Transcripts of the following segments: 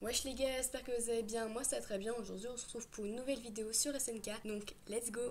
Wesh les gars, j'espère que vous allez bien, moi ça va très bien. Aujourd'hui on se retrouve pour une nouvelle vidéo sur SNK, donc let's go.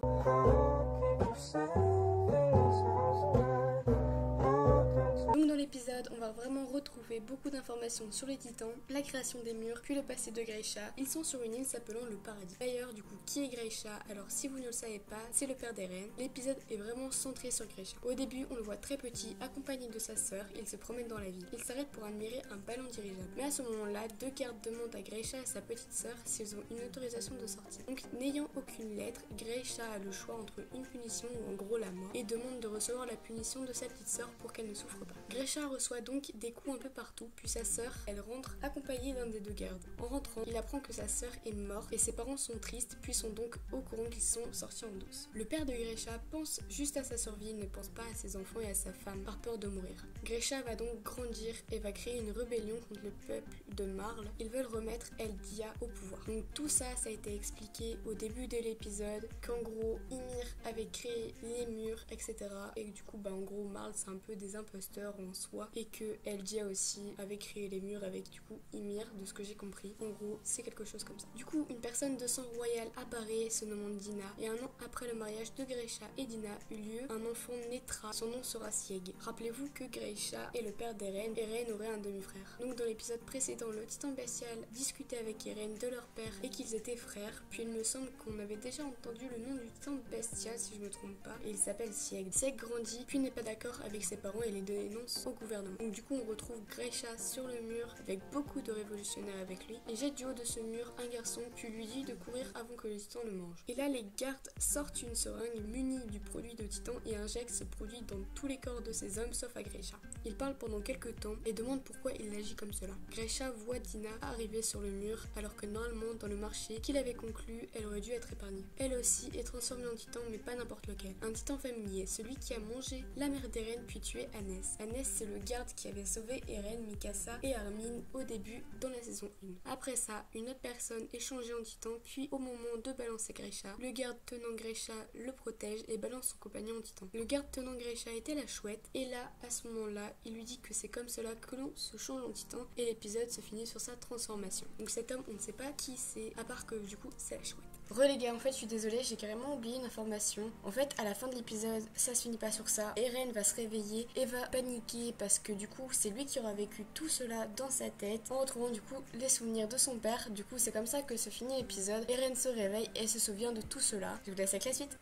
Donc dans l'épisode, on va vraiment retrouver beaucoup d'informations sur les titans, la création des murs, puis le passé de Grisha. Ils sont sur une île s'appelant le paradis. D'ailleurs, du coup, qui est Grisha? Alors si vous ne le savez pas, c'est le père d'Eren. L'épisode est vraiment centré sur Grisha. Au début, on le voit très petit, accompagné de sa sœur, il se promène dans la ville. Il s'arrête pour admirer un ballon dirigeable. Mais à ce moment-là, deux gardes demandent à Grisha et sa petite sœur s'ils ont une autorisation de sortir. Donc n'ayant aucune lettre, Grisha a le choix entre une punition ou en gros la mort et demande de recevoir la punition de sa petite sœur pour qu'elle ne souffre pas. Grisha reçoit donc des coups un peu partout, puis sa sœur, elle rentre accompagnée d'un des deux gardes. En rentrant, il apprend que sa sœur est morte et ses parents sont tristes, puis sont donc au courant qu'ils sont sortis en douce. Le père de Grisha pense juste à sa survie, ne pense pas à ses enfants et à sa femme, par peur de mourir. Grisha va donc grandir et va créer une rébellion contre le peuple de Marle. Ils veulent remettre Eldia au pouvoir. Donc tout ça, ça a été expliqué au début de l'épisode, qu'en gros, Ymir avait créé les murs, etc. Et du coup, en gros, Marle, c'est un peu des imposteurs en soi, et que Eldia aussi avait créé les murs avec du coup Ymir, de ce que j'ai compris. En gros, c'est quelque chose comme ça. Du coup, une personne de sang royal apparaît, se nommant Dina, et un an après le mariage de Grisha et Dina eut lieu, un enfant naîtra, son nom sera Sieg. Rappelez-vous que Grisha est le père d'Eren, Eren aurait un demi-frère. Donc dans l'épisode précédent, le titan bestial discutait avec Eren de leur père et qu'ils étaient frères, puis il me semble qu'on avait déjà entendu le nom du titan bestial si je me trompe pas, et il s'appelle Sieg. Sieg grandit, puis n'est pas d'accord avec ses parents et les dénonce au gouvernement. Donc du coup on retrouve Grisha sur le mur avec beaucoup de révolutionnaires avec lui et jette du haut de ce mur un garçon puis lui dit de courir avant que le titan le mange. Et là les gardes sortent une seringue munie du produit de titan et injectent ce produit dans tous les corps de ces hommes sauf à Grisha. Il parle pendant quelques temps et demande pourquoi il agit comme cela. Grisha voit Dina arriver sur le mur alors que normalement dans le marché qu'il avait conclu elle aurait dû être épargnée. Elle aussi est transformée en titan mais pas n'importe lequel. Un titan familier, celui qui a mangé la mère d'Eren puis tué Hannes. Hannes c'est le garde qui avait sauvé Eren, Mikasa et Armin au début dans la saison 1. Après ça, une autre personne est changée en titan, puis au moment de balancer Grisha, le garde tenant Grisha le protège et balance son compagnon en titan. Le garde tenant Grisha était la chouette, et là, à ce moment-là, il lui dit que c'est comme cela que l'on se change en titan, et l'épisode se finit sur sa transformation. Donc cet homme, on ne sait pas qui c'est, à part que du coup, c'est la chouette. Les gars, en fait, je suis désolée, j'ai carrément oublié une information. En fait, à la fin de l'épisode, ça se finit pas sur ça. Eren va se réveiller et va paniquer parce que du coup, c'est lui qui aura vécu tout cela dans sa tête en retrouvant du coup les souvenirs de son père. Du coup, c'est comme ça que se finit l'épisode. Eren se réveille et se souvient de tout cela. Je vous laisse avec la suite.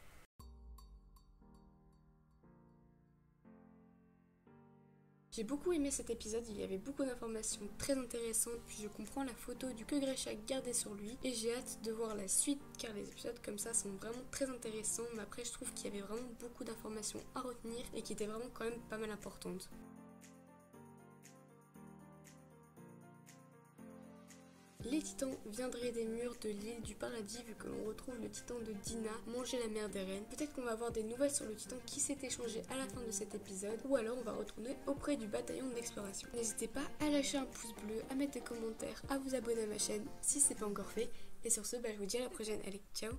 J'ai beaucoup aimé cet épisode, il y avait beaucoup d'informations très intéressantes, puis je comprends la photo du que Grisha gardait sur lui, et j'ai hâte de voir la suite, car les épisodes comme ça sont vraiment très intéressants, mais après je trouve qu'il y avait vraiment beaucoup d'informations à retenir, et qui étaient vraiment quand même pas mal importantes. Les titans viendraient des murs de l'île du paradis vu que l'on retrouve le titan de Dina manger la mère d'Eren. Peut-être qu'on va avoir des nouvelles sur le titan qui s'est échangé à la fin de cet épisode ou alors on va retourner auprès du bataillon d'exploration. N'hésitez pas à lâcher un pouce bleu, à mettre des commentaires, à vous abonner à ma chaîne si c'est pas encore fait. Et sur ce, je vous dis à la prochaine. Allez, ciao!